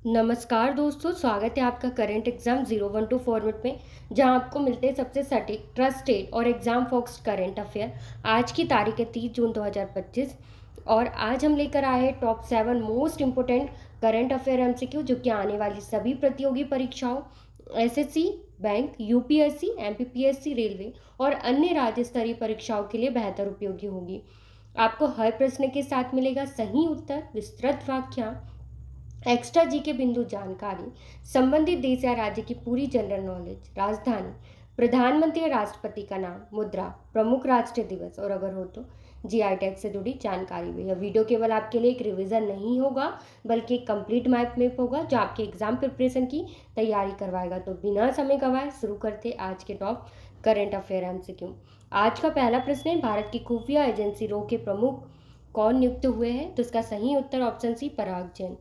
नमस्कार दोस्तों, स्वागत है आपका करंट एग्जाम 012 फॉर्मेट में, जहां आपको मिलते हैं सबसे सटीक, ट्रस्टेड और एग्जाम फोकस्ड करंट अफेयर। आज की तारीख है 30 जून 2025 और आज हम लेकर आए हैं top 7 most important current affair MCQ, जो कि आने वाली सभी प्रतियोगी परीक्षाओं, SSC, bank, UPSC, MPPSC, railway और अन्य राज्य स्तरीय परीक्षाओं के लिए बेहतर उपयोगी होगी। आपको हर प्रश्न के साथ मिलेगा सही उत्तर, विस्तृत व्याख्या, एक्स्ट्रा जी के बिंदु जानकारी, संबंधित देश या राज्य की पूरी जनरल नॉलेज, राजधानी, प्रधानमंत्री या राष्ट्रपति का नाम, मुद्रा, प्रमुख राष्ट्रीय दिवस और अगर हो तो जीआई टैग से जुड़ी जानकारी भी। यह वीडियो केवल आपके लिए एक रिवीजन नहीं होगा, बल्कि एक कंप्लीट मैप होगा जो आपके एग्जाम प्रिपरेशन की तैयारी करवाएगा। तो बिना समय गवाए शुरू करते आज के टॉप करंट अफेयर एमसीक्यू। आज का पहला प्रश्न है, भारत की खुफिया एजेंसी रो के प्रमुख कौन नियुक्त हुए हैं? तो इसका सही उत्तर ऑप्शन सी, पराग जैन।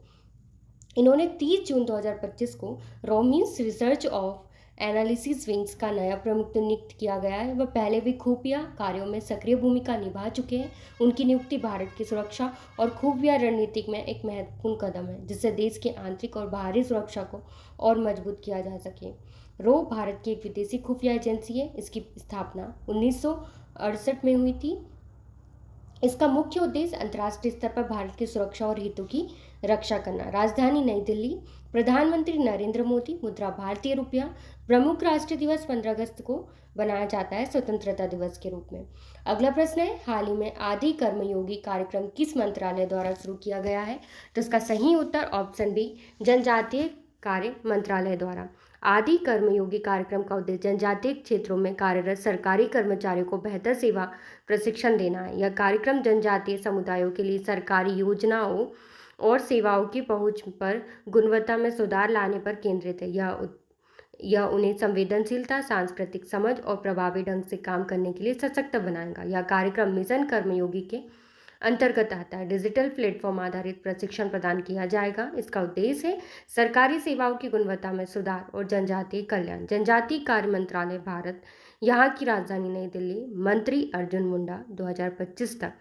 इन्होंने 30 जून 2025 को रोमिन्स रिसर्च ऑफ एनालिसिस विंग्स का नया प्रमुख नियुक्त किया गया है। वह पहले भी खुफिया कार्यों में सक्रिय भूमिका निभा चुके हैं। उनकी नियुक्ति भारत की सुरक्षा और खुफिया रणनीति में एक महत्वपूर्ण कदम है, जिससे देश की आंतरिक और बाहरी सुरक्षा को और मजबूत किया जा सके। रो भारत की एक विदेशी खुफिया एजेंसी है। इसकी स्थापना 1968 में हुई थी। इसका मुख्य उद्देश्य अंतर्राष्ट्रीय स्तर पर भारत की सुरक्षा और हितों की रक्षा करना। राजधानी नई दिल्ली, प्रधानमंत्री नरेंद्र मोदी, मुद्रा भारतीय रुपया, प्रमुख राष्ट्रीय दिवस 15 अगस्त को बनाया जाता है स्वतंत्रता दिवस के रूप में। अगला प्रश्न है, हाल ही में आदि कर्मयोगी कार्यक्रम किस मंत्रालय द्वारा शुरू किया गया है? तो इसका सही उत्तर ऑप्शन बी, जनजातीय कार्य मंत्रालय द्वारा। आदि कर्मयोगी कार्यक्रम का उद्देश्य जनजातीय क्षेत्रों में कार्यरत सरकारी कर्मचारियों को बेहतर सेवा प्रशिक्षण देना है। यह कार्यक्रम जनजातीय समुदायों के लिए सरकारी योजनाओं और सेवाओं की पहुंच पर गुणवत्ता में सुधार लाने पर केंद्रित है। यह उन्हें संवेदनशीलता, सांस्कृतिक समझ और प्रभावी ढंग से काम करने के लिए सशक्त बनाएगा। यह कार्यक्रम मिशन कर्मयोगी के अंतर्गत आता है। डिजिटल प्लेटफॉर्म आधारित प्रशिक्षण प्रदान किया जाएगा। इसका उद्देश्य है सरकारी सेवाओं की गुणवत्ता में सुधार और जनजातीय कल्याण। जनजातीय कार्य मंत्रालय, भारत, यहाँ की राजधानी नई दिल्ली, मंत्री अर्जुन मुंडा 2025 तक।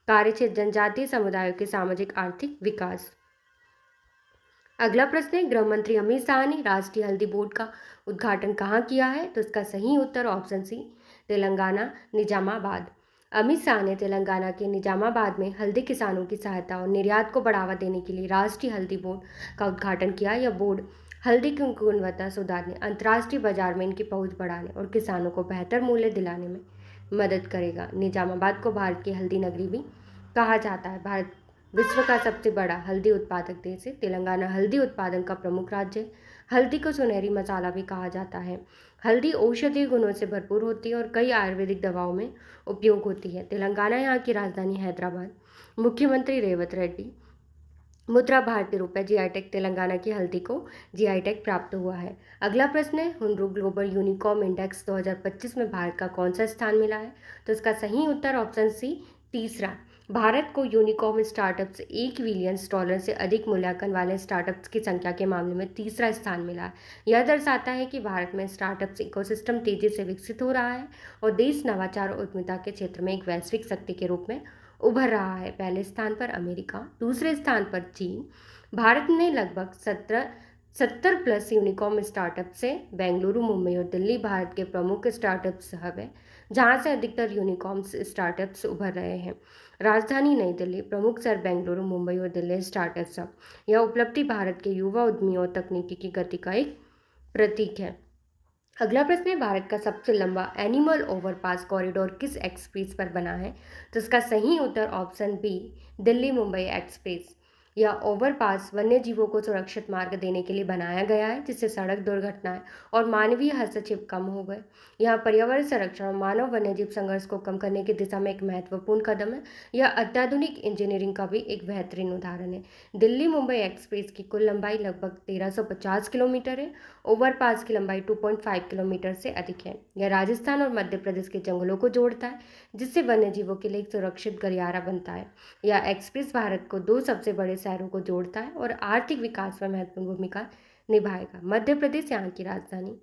कार्यक्षेत्र जनजातीय समुदायों के सामाजिक आर्थिक विकास। अगला प्रश्न है, गृह मंत्री अमित शाह ने राष्ट्रीय हल्दी बोर्ड का उद्घाटन कहाँ किया है? तो इसका सही उत्तर ऑप्शन सी, तेलंगाना, निजामाबाद। अमित शाह ने तेलंगाना के निजामाबाद में हल्दी किसानों की सहायता और निर्यात को बढ़ावा देने के लिए राष्ट्रीय हल्दी बोर्ड का उद्घाटन किया। यह बोर्ड हल्दी की गुणवत्ता सुधारने, अंतर्राष्ट्रीय बाजार में इनकी पहुंच बढ़ाने और किसानों को बेहतर मूल्य दिलाने में मदद करेगा। निजामाबाद को भारत की हल्दी नगरी भी कहा जाता है। भारत विश्व का सबसे बड़ा हल्दी उत्पादक देश है। तेलंगाना हल्दी उत्पादन का प्रमुख राज्य है। हल्दी को सुनहरी मसाला भी कहा जाता है। हल्दी औषधीय गुणों से भरपूर होती है और कई आयुर्वेदिक दवाओं में उपयोग होती है। तेलंगाना यहाँ की राजधानी हैदराबाद। मुख्यमंत्री रेवंत रेड्डी। मुद्रा भारतीय रुपये, जीआई टैग, तेलंगाना की हल्दी को जीआई टैग प्राप्त हुआ है। अगला प्रश्न है, हुनरू ग्लोबल यूनिकॉर्न इंडेक्स 2025 में भारत का कौन सा स्थान मिला है? तो इसका सही उत्तर ऑप्शन सी, तीसरा। भारत को यूनिकॉर्न स्टार्टअप्स $1 बिलियन से अधिक मूल्यांकन वाले स्टार्टअप्स की संख्या के मामले में तीसरा स्थान मिला है। यह दर्शाता है कि भारत में स्टार्टअप्स इकोसिस्टम तेजी से विकसित हो रहा है और देश नवाचार और उद्यमिता के क्षेत्र में एक वैश्विक शक्ति के रूप में उभर रहा है। पहले स्थान पर अमेरिका, दूसरे स्थान पर चीन। भारत ने लगभग 70 प्लस यूनिकॉर्न स्टार्टअप से बेंगलुरु, मुंबई और दिल्ली भारत के प्रमुख स्टार्टअप्स हब है, जहां से अधिकतर यूनिकॉर्न स्टार्टअप्स उभर रहे हैं। राजधानी नई दिल्ली, प्रमुख शहर बेंगलुरु, मुंबई और दिल्ली स्टार्टअप्स हब। यह उपलब्धि भारत के युवा उद्यमियों और तकनीकी की गति का एक प्रतीक है। अगला प्रश्न है, भारत का सबसे लंबा एनिमल ओवरपास कॉरिडोर किस एक्सप्रेस पर बना है? तो इसका सही उत्तर option B, Delhi Mumbai express. यह ओवरपास वन्य जीवों को सुरक्षित मार्ग देने के लिए बनाया गया है, जिससे सड़क दुर्घटनाएं और मानवीय हस्तक्षेप कम हो गए। यह पर्यावरण संरक्षण और मानव वन्यजीव संघर्ष को कम करने की दिशा में एक महत्वपूर्ण कदम है। यह अत्याधुनिक इंजीनियरिंग का भी एक बेहतरीन उदाहरण है। दिल्ली मुंबई एक्सप्रेस की कुल लंबाई लगभग 1350 किलोमीटर है। ओवरपास की लंबाई 2.5 किलोमीटर से अधिक है। यह राजस्थान और मध्य प्रदेश के जंगलों को जोड़ता है, जिससे वन्यजीवों के लिए एक सुरक्षित गलियारा बनता है। यह एक्सप्रेस भारत को 2 सबसे बड़े शहरों को जोड़ता है और आर्थिक विकास में महत्वपूर्ण भूमिका निभाएगा। मध्य प्रदेश यहाँ की राजधानी।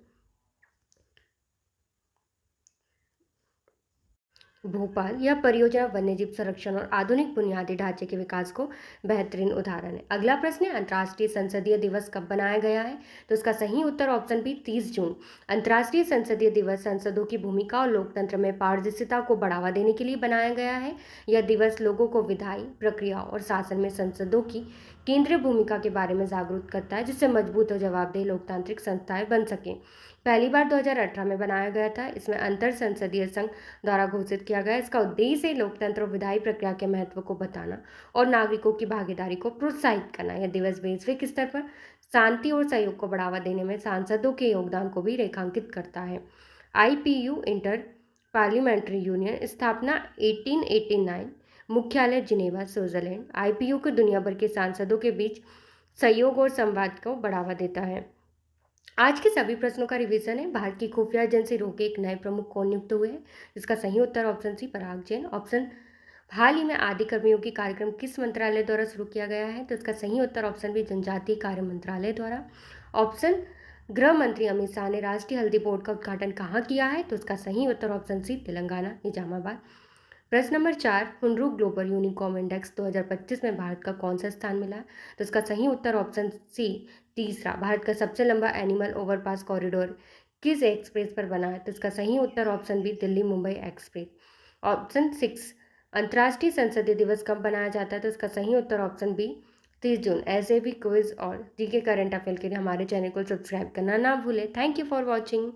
भोपाल यह परियोजना वन्यजीव संरक्षण और आधुनिक बुनियादी ढांचे के विकास को बेहतरीन उदाहरण है। अगला प्रश्न है, अंतर्राष्ट्रीय संसदीय दिवस कब बनाया गया है? तो इसका सही उत्तर ऑप्शन बी 30 जून। अंतर्राष्ट्रीय संसदीय दिवस संसदों की भूमिका और लोकतंत्र में पारदर्शिता को बढ़ावा देने के लिए बनाया गया है। यह दिवस लोगों को विधायी प्रक्रिया और शासन में संसदों की केंद्रीय भूमिका के बारे में जागरूक करता है, जिससे मजबूत और जवाबदेह लोकतांत्रिक संस्थाएं बन सकें। पहली बार 2018 में बनाया गया था। इसमें अंतर संसदीय संघ द्वारा घोषित किया गया। इसका उद्देश्य लोकतंत्र और विधायी प्रक्रिया के महत्व को बताना और नागरिकों की भागीदारी को प्रोत्साहित करना। यह दिवस वैश्विक स्तर पर शांति और सहयोग को बढ़ावा देने में सांसदों के योगदान को भी रेखांकित करता है। IPU इंटर पार्लियामेंट्री यूनियन स्थापना 1889, मुख्यालय जिनेवा स्विट्जरलैंड। IPU को दुनिया भर के सांसदों के बीच सहयोग और संवाद को बढ़ावा देता है। आज के सभी प्रश्नों का रिवीजन है। भारत की खुफिया एजेंसी रो के एक नए प्रमुख कौन नियुक्त हुए हैं? इसका सही उत्तर ऑप्शन सी पराग जैन। ऑप्शन हाल ही में आदि कर्मयोगी कार्यक्रम किस मंत्रालय द्वारा शुरू किया गया है? तो इसका सही उत्तर ऑप्शन बी जनजातीय कार्य मंत्रालय द्वारा। ऑप्शन गृह मंत्री अमित शाह ने राष्ट्रीय हल्दी बोर्ड का उद्घाटन कहाँ किया है? तो इसका सही उत्तर ऑप्शन सी तेलंगाना निजामाबाद। प्रश्न नंबर 4, हुनरू ग्लोबल यूनिकॉर्न इंडेक्स 2025 में भारत का कौन सा स्थान मिला? तो इसका सही उत्तर ऑप्शन सी तीसरा। भारत का सबसे लंबा एनिमल ओवरपास कॉरिडोर किस एक्सप्रेस पर बना है? तो इसका सही उत्तर option B Delhi Mumbai express. Option 6, अंतर्राष्ट्रीय संसदीय दिवस कब बनाया जाता है? तो इसका सही उत्तर ऑप्शन बी 30 जून। ऐसे भी क्विज और जीके करंट अफेयर के लिए हमारे चैनल को सब्सक्राइब करना ना भूलें। Thank you for watching.